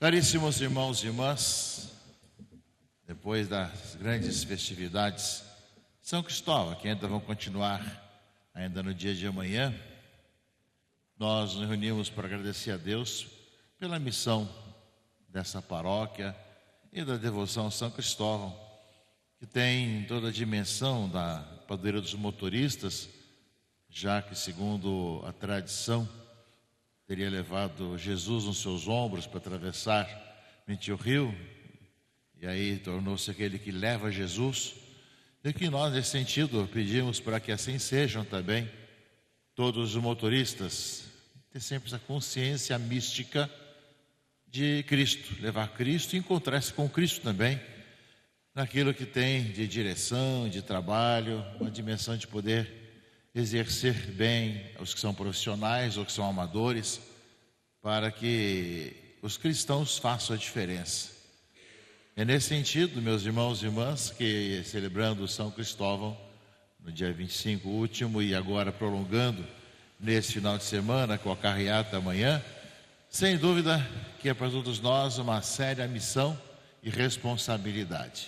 Caríssimos irmãos e irmãs, depois das grandes festividades de São Cristóvão, que ainda vão continuar ainda no dia de amanhã, nós nos reunimos para agradecer a Deus pela missão dessa paróquia e da devoção a São Cristóvão, que tem toda a dimensão da padroeira dos motoristas, já que, segundo a tradição, teria levado Jesus nos seus ombros para atravessar o rio, e aí tornou-se aquele que leva Jesus, e que nós, nesse sentido, pedimos para que assim sejam também todos os motoristas, ter sempre essa consciência mística de Cristo, levar Cristo e encontrar-se com Cristo também, naquilo que tem de direção, de trabalho, uma dimensão de poder exercer bem os que são profissionais ou que são amadores, para que os cristãos façam a diferença. É nesse sentido, meus irmãos e irmãs, que celebrando São Cristóvão, no dia 25 último e agora prolongando nesse final de semana com a carreata amanhã, sem dúvida que é para todos nós uma séria missão e responsabilidade.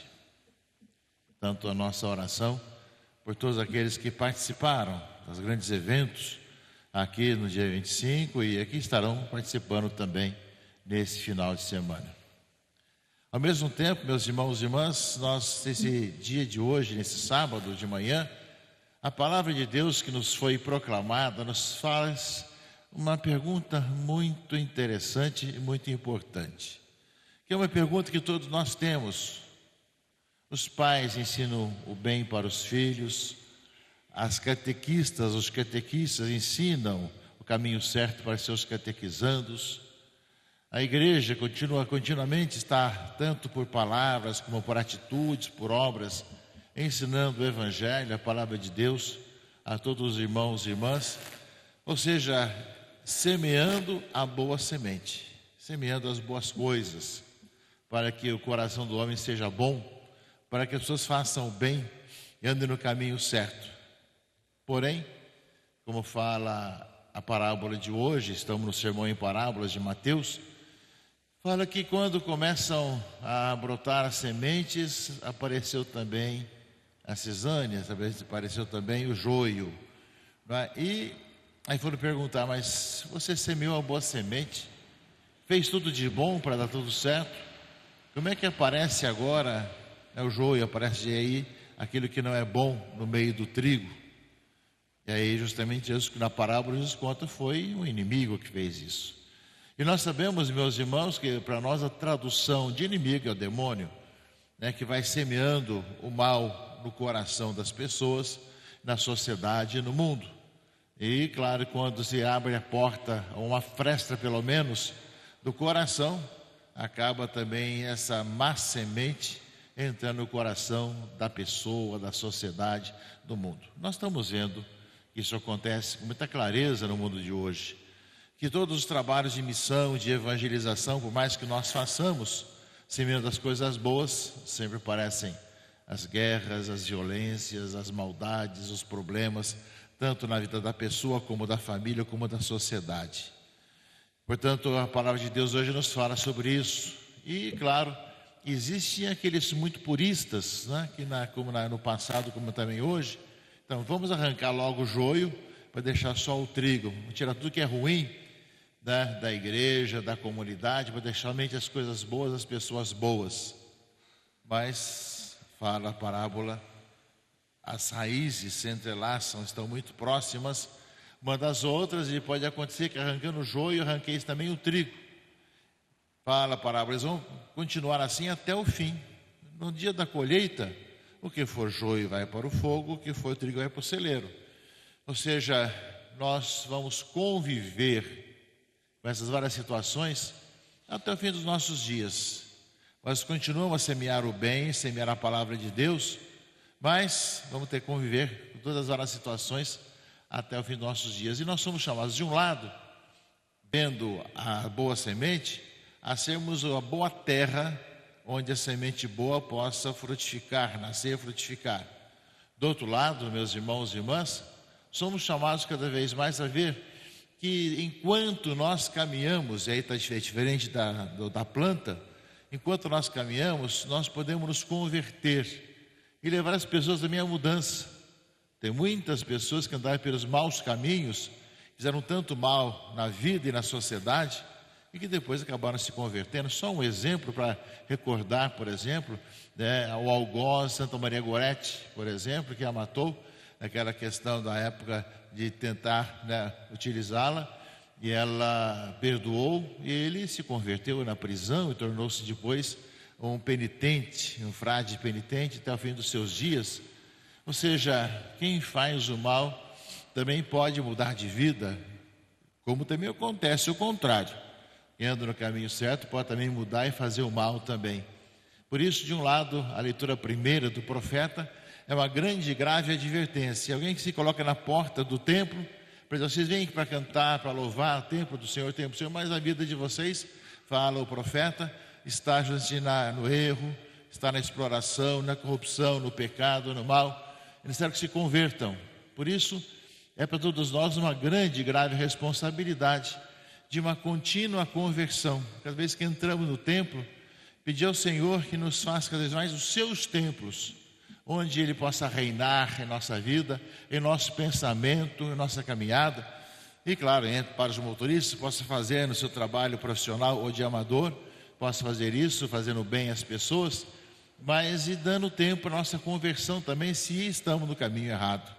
Tanto a nossa oração por todos aqueles que participaram dos grandes eventos aqui no dia 25 e aqui estarão participando também nesse final de semana. Ao mesmo tempo, meus irmãos e irmãs, nós, nesse dia de hoje, nesse sábado de manhã, a palavra de Deus que nos foi proclamada nos faz uma pergunta muito interessante e muito importante, que é uma pergunta que todos nós temos. Os pais ensinam o bem para os filhos, os catequistas ensinam o caminho certo para seus catequizandos. A igreja continuamente está, tanto por palavras como por atitudes, por obras, ensinando o Evangelho, a palavra de Deus, a todos os irmãos e irmãs, ou seja, semeando a boa semente, semeando as boas coisas, para que o coração do homem seja bom, para que as pessoas façam o bem e andem no caminho certo. Porém, como fala a parábola de hoje, estamos no sermão em parábolas de Mateus, fala que quando começam a brotar as sementes, apareceu também a cisânia, apareceu também o joio. E aí foram perguntar, mas você semeou a boa semente? Fez tudo de bom para dar tudo certo? Como é que aparece agora o joio, aparece aí aquilo que não é bom no meio do trigo? E aí justamente isso que na parábola Jesus conta foi um inimigo que fez isso. E nós sabemos, meus irmãos, que para nós a tradução de inimigo é o demônio, que vai semeando o mal no coração das pessoas, na sociedade e no mundo. E claro, quando se abre a porta, uma fresta pelo menos, do coração, acaba também essa má semente entrando no coração da pessoa, da sociedade, do mundo. Nós estamos vendo que isso acontece com muita clareza no mundo de hoje, que todos os trabalhos de missão, de evangelização, por mais que nós façamos, semeando as coisas boas, sempre aparecem as guerras, as violências, as maldades, os problemas, tanto na vida da pessoa, como da família, como da sociedade. Portanto, a palavra de Deus hoje nos fala sobre isso. E, claro, existem aqueles muito puristas, que no passado, como também hoje. Então, vamos arrancar logo o joio para deixar só o trigo. Vamos tirar tudo que é ruim da igreja, da comunidade, para deixar somente as coisas boas, as pessoas boas. Mas, fala a parábola, as raízes se entrelaçam, estão muito próximas uma das outras, e pode acontecer que arrancando o joio, arranqueis também o trigo. Fala a parábola, eles vão continuar assim até o fim. No dia da colheita, o que for joio vai para o fogo, o que for trigo vai para o celeiro. Ou seja, nós vamos conviver com essas várias situações até o fim dos nossos dias. Nós continuamos a semear o bem, semear a palavra de Deus, mas vamos ter que conviver com todas as várias situações até o fim dos nossos dias. E nós somos chamados, de um lado, vendo a boa semente, a sermos a boa terra, onde a semente boa possa frutificar, nascer e frutificar. Do outro lado, meus irmãos e irmãs, somos chamados cada vez mais a ver que enquanto nós caminhamos, e aí está diferente da planta, enquanto nós caminhamos, nós podemos nos converter e levar as pessoas também à mudança. Tem muitas pessoas que andaram pelos maus caminhos, fizeram tanto mal na vida e na sociedade, e que depois acabaram se convertendo. Só um exemplo para recordar, por exemplo, o algoz Santa Maria Gorete, por exemplo, que a matou, naquela questão da época de tentar utilizá-la, e ela perdoou, e ele se converteu na prisão e tornou-se depois um penitente, um frade penitente até o fim dos seus dias. Ou seja, quem faz o mal também pode mudar de vida, como também acontece o contrário. Quem anda no caminho certo pode também mudar e fazer o mal também. Por isso, de um lado, a leitura primeira do profeta é uma grande e grave advertência. Alguém que se coloca na porta do templo, para dizer, vocês vêm aqui para cantar, para louvar o templo do Senhor, mas a vida de vocês, fala o profeta, está no erro, está na exploração, na corrupção, no pecado, no mal. Eles querem que se convertam. Por isso, é para todos nós uma grande e grave responsabilidade de uma contínua conversão. Cada vez que entramos no templo, pedir ao Senhor que nos faça cada vez mais os seus templos, onde Ele possa reinar em nossa vida, em nosso pensamento, em nossa caminhada. E claro, para os motoristas, possa fazer no seu trabalho profissional ou de amador, possa fazer isso, fazendo bem às pessoas, mas e dando tempo para a nossa conversão também, se estamos no caminho errado.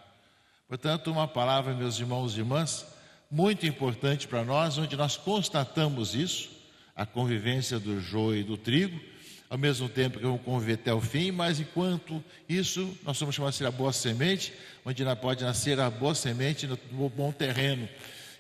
Portanto, uma palavra, meus irmãos e irmãs, muito importante para nós, onde nós constatamos isso, a convivência do joio e do trigo, ao mesmo tempo que vamos conviver até o fim, mas enquanto isso, nós somos chamados de ser a boa semente, onde pode nascer a boa semente no bom terreno.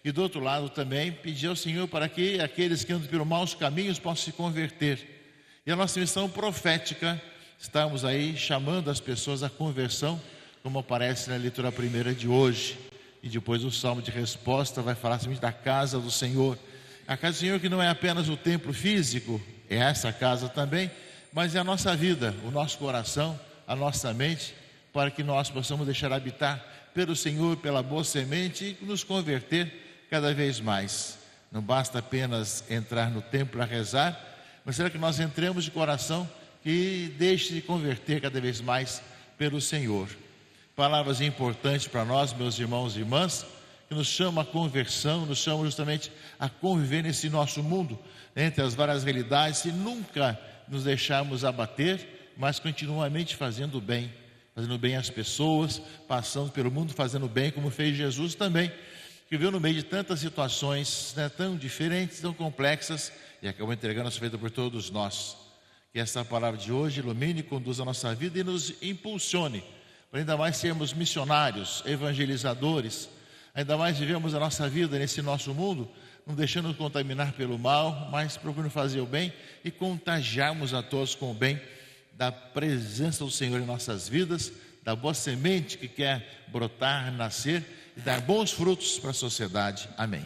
E do outro lado também, pedir ao Senhor para que aqueles que andam pelos maus caminhos possam se converter. E a nossa missão profética, estamos aí chamando as pessoas à conversão, como aparece na leitura primeira de hoje. E depois o salmo de resposta vai falar somente da casa do Senhor. A casa do Senhor que não é apenas o templo físico, é essa casa também, mas é a nossa vida, o nosso coração, a nossa mente, para que nós possamos deixar habitar pelo Senhor, pela boa semente e nos converter cada vez mais. Não basta apenas entrar no templo a rezar, mas será que nós entremos de coração que deixe de converter cada vez mais pelo Senhor. Palavras importantes para nós, meus irmãos e irmãs, que nos chamam à conversão, nos chamam justamente a conviver nesse nosso mundo, entre as várias realidades, e nunca nos deixarmos abater, mas continuamente fazendo bem às pessoas, passando pelo mundo fazendo bem, como fez Jesus também, que viu no meio de tantas situações tão diferentes, tão complexas, e acabou entregando a sua vida por todos nós. Que essa palavra de hoje ilumine e conduza a nossa vida e nos impulsione, para ainda mais sermos missionários, evangelizadores, ainda mais vivemos a nossa vida nesse nosso mundo, não deixando nos contaminar pelo mal, mas procurando fazer o bem e contagiarmos a todos com o bem da presença do Senhor em nossas vidas, da boa semente que quer brotar, nascer e dar bons frutos para a sociedade. Amém.